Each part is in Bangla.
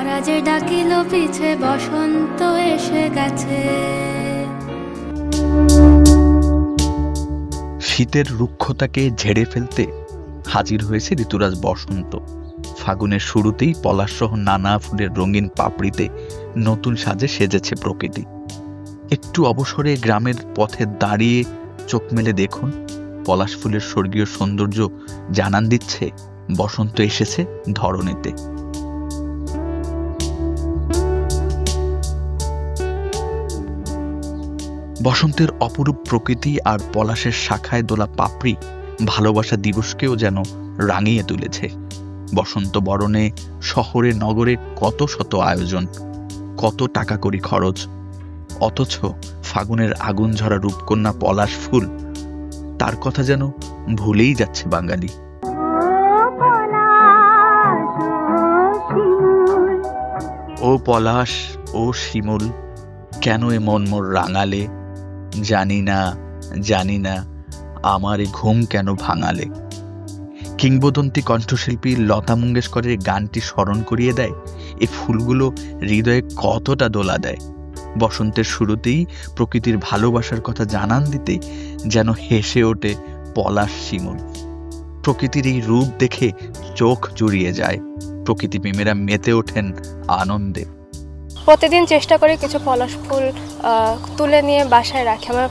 রাজের ডাকিল পিছে বসন্ত এসে গেছে। শীতের রুক্ষতাকে ঝেড়ে ফেলতে হাজির হয়েছে ঋতুরাজ বসন্ত। ফাগুনের শুরুতেই পলাশসহ নানা ফুলের রঙিন পাপড়িতে নতুন সাজে সেজেছে প্রকৃতি। একটু অবসরে গ্রামের পথে দাঁড়িয়ে চোখ মেলে দেখুন, পলাশ ফুলের স্বর্গীয় সৌন্দর্য জানান দিচ্ছে বসন্ত এসেছে ধরণীতে। বসন্তের অপরূপ প্রকৃতি আর পলাশের শাখায় দোলা পাপড়ি ভালোবাসা দিবসকেও যেন রাঙিয়ে তুলেছে। বসন্ত বরণে শহরে নগরে কত শত আয়োজন, কত টাকা করি খরচ, অথচ ফাগুনের আগুন ঝরা রূপকন্যা পলাশ ফুল, তার কথা যেন ভুলেই যাচ্ছে বাঙালি। ও পলাশ ও শিমুল, কেন এ মন মোর রাঙালে, জানি না জানি না আমার এ ঘুম কেন ভাঙালে। কিংবদন্তি কণ্ঠশিল্পী লতা মঙ্গেশকরের গানটি স্মরণ করিয়ে দেয় এই ফুলগুলো হৃদয়ে কতটা দোলা দেয়। বসন্তের শুরুতেই প্রকৃতির ভালোবাসার কথা জানান দিতে যেন হেসে ওঠে পলাশ শিমুল। প্রকৃতির এই রূপ দেখে চোখ জুড়িয়ে যায়, প্রকৃতি প্রেমীরা মেতে ওঠেন আনন্দে। প্রতিদিন চেষ্টা করি কিছু পলাশ ফুল তুলে নিয়ে বাসায় রাখি। আমার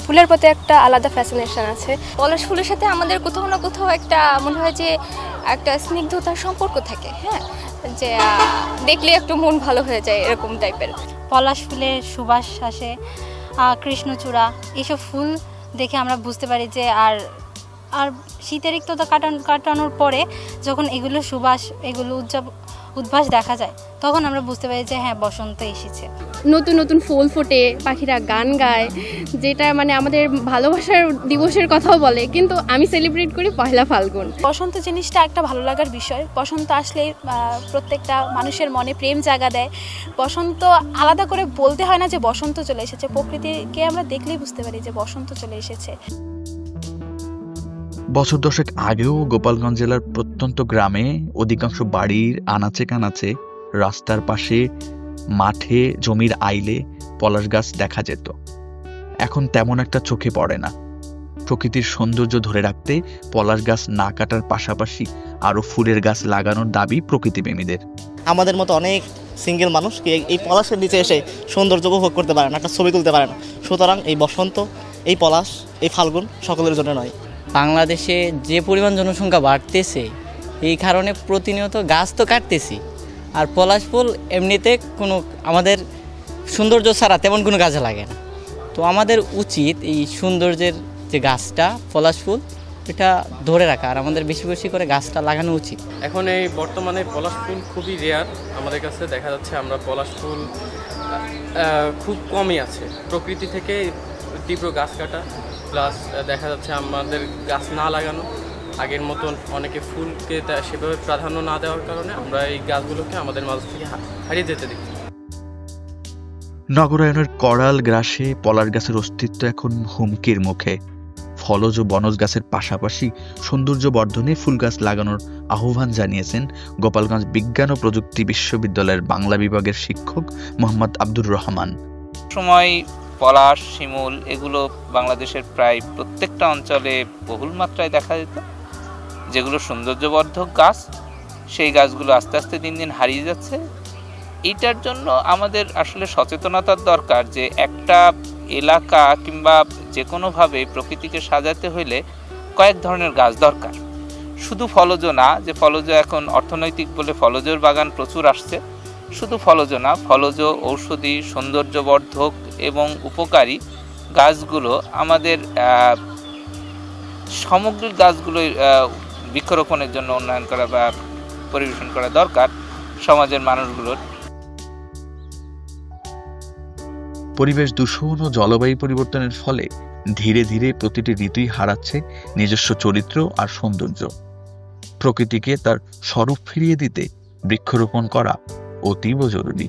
ফুলের প্রতি একটা আলাদা ফ্যাসিনেশন আছে। পলাশ ফুলের সাথে আমাদের কোথাও না কোথাও একটা মনে হয় যে একটা স্নিগ্ধতার সম্পর্ক থাকে, হ্যাঁ, যে দেখলে একটু মন ভালো হয়ে যায়, এরকম টাইপের। পলাশ ফুলের সুবাস আসে, কৃষ্ণচূড়া, এইসব ফুল দেখে আমরা বুঝতে পারি যে আর শীতের রিক্ততা কাটানোর পরে যখন এগুলো সুবাস, এগুলো উদ্ভাস দেখা যায়, তখন আমরা বুঝতে পারি যে হ্যাঁ, বসন্ত এসেছে। নতুন নতুন ফুল ফোটে, পাখিরা গান গায়, যেটা মানে আমাদের ভালোবাসার দিবসের কথাও বলে, কিন্তু আমি সেলিব্রেট করি পহেলা ফাল্গুন। বসন্ত জিনিসটা একটা ভালো লাগার বিষয়। বসন্ত আসলেই প্রত্যেকটা মানুষের মনে প্রেম জাগা দেয়। বসন্ত আলাদা করে বলতে হয় না যে বসন্ত চলে এসেছে, প্রকৃতিকে আমরা দেখলেই বুঝতে পারি যে বসন্ত চলে এসেছে। বছর দশেক আগেও গোপালগঞ্জ জেলার প্রত্যন্ত গ্রামে অধিকাংশ বাড়ির আনাচে কানাচে, রাস্তার পাশে, মাঠে, জমির আইলে পলাশ গাছ দেখা যেত। এখন তেমন একটা চোখে পড়ে না। প্রকৃতির সৌন্দর্য ধরে রাখতে পলাশ গাছ না কাটার পাশাপাশি আরো ফুলের গাছ লাগানোর দাবি প্রকৃতিপ্রেমীদের। আমাদের মতো অনেক সিঙ্গেল মানুষ এই পলাশের নিচে এসে সৌন্দর্য উপভোগ করতে পারে না, একটা ছবি তুলতে পারে না। সুতরাং এই বসন্ত, এই পলাশ, এই ফাল্গুন সকলের জন্য নয়। বাংলাদেশে যে পরিমাণ জনসংখ্যা বাড়তেছে, এই কারণে প্রতিনিয়ত গাছ তো কাটতেছি, আর পলাশ ফুল এমনিতে কোনো আমাদের সৌন্দর্য ছাড়া তেমন কোনো কাজে লাগে না। তো আমাদের উচিত এই সৌন্দর্যের যে গাছটা পলাশ ফুল, এটা ধরে রাখা, আর আমাদের বেশি বেশি করে গাছটা লাগানো উচিত। এখন এই বর্তমানে পলাশ ফুল খুবই রেয়ার আমাদের কাছে দেখা যাচ্ছে। আমরা পলাশ ফুল খুব কমই আছে। প্রকৃতি থেকে তীব্র গাছ কাটা, প্লাস দেখা যাচ্ছে আমাদের গাছ না লাগানো, আগের মতন অনেকে ফুলকে সেভাবে প্রাধান্য না দেওয়ার কারণে আমরা এই গাছগুলোকে আমাদের মাঝ থেকে হারিয়ে যেতে দিচ্ছি। নগরায়নের করাল গ্রাসে পলাশ গাছের অস্তিত্ব এখন হুমকির মুখে। ফলজ ও বনজ গাছের পাশাপাশি সৌন্দর্য বর্ধনে ফুল গাছ লাগানোর আহ্বান জানিয়েছেন গোপালগঞ্জ বিজ্ঞান ও প্রযুক্তি বিশ্ববিদ্যালয়ের বাংলা বিভাগের শিক্ষক মোহাম্মদ আব্দুর রহমান। সময় পলাশ, শিমুল এগুলো বাংলাদেশের প্রায় প্রত্যেকটা অঞ্চলে বহুল মাত্রায় দেখা যেত। যেগুলো সৌন্দর্যবর্ধক গাছ, সেই গাছগুলো আস্তে আস্তে দিন দিন হারিয়ে যাচ্ছে। এইটার জন্য আমাদের আসলে সচেতনতার দরকার, যে একটা এলাকা কিংবা যে কোনোভাবে প্রকৃতিকে সাজাতে হলে কয়েক ধরনের গাছ দরকার। শুধু ফলজ না, যে ফলজ এখন অর্থনৈতিক বলে ফলজের বাগান প্রচুর আসছে, শুধু ফলজ না, ফলজ, ঔষধি, সৌন্দর্যবর্ধক এবং উপকারী গাছগুলো আমাদের সামগ্রিক গাছগুলো বৃক্ষরোপণের জন্য উন্নয়ন করা বা পরিবেশন করা দরকার সমাজের মানুষগুলোর। পরিবেশ দূষণ ও জলবায়ু পরিবর্তনের ফলে ধীরে ধীরে প্রতিটি ঋতুই হারাচ্ছে নিজস্ব চরিত্র আর সৌন্দর্য। প্রকৃতিকে তার স্বরূপ ফিরিয়ে দিতে বৃক্ষরোপণ করা অতীব জরুরি।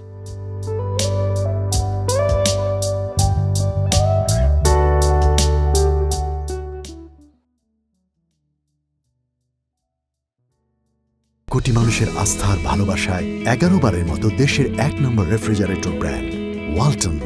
কোটি মানুষের আস্থার ভালোবাসায় 11 বারের মতো দেশের 1 নম্বর রেফ্রিজারেটর ব্র্যান্ড ওয়ালটন।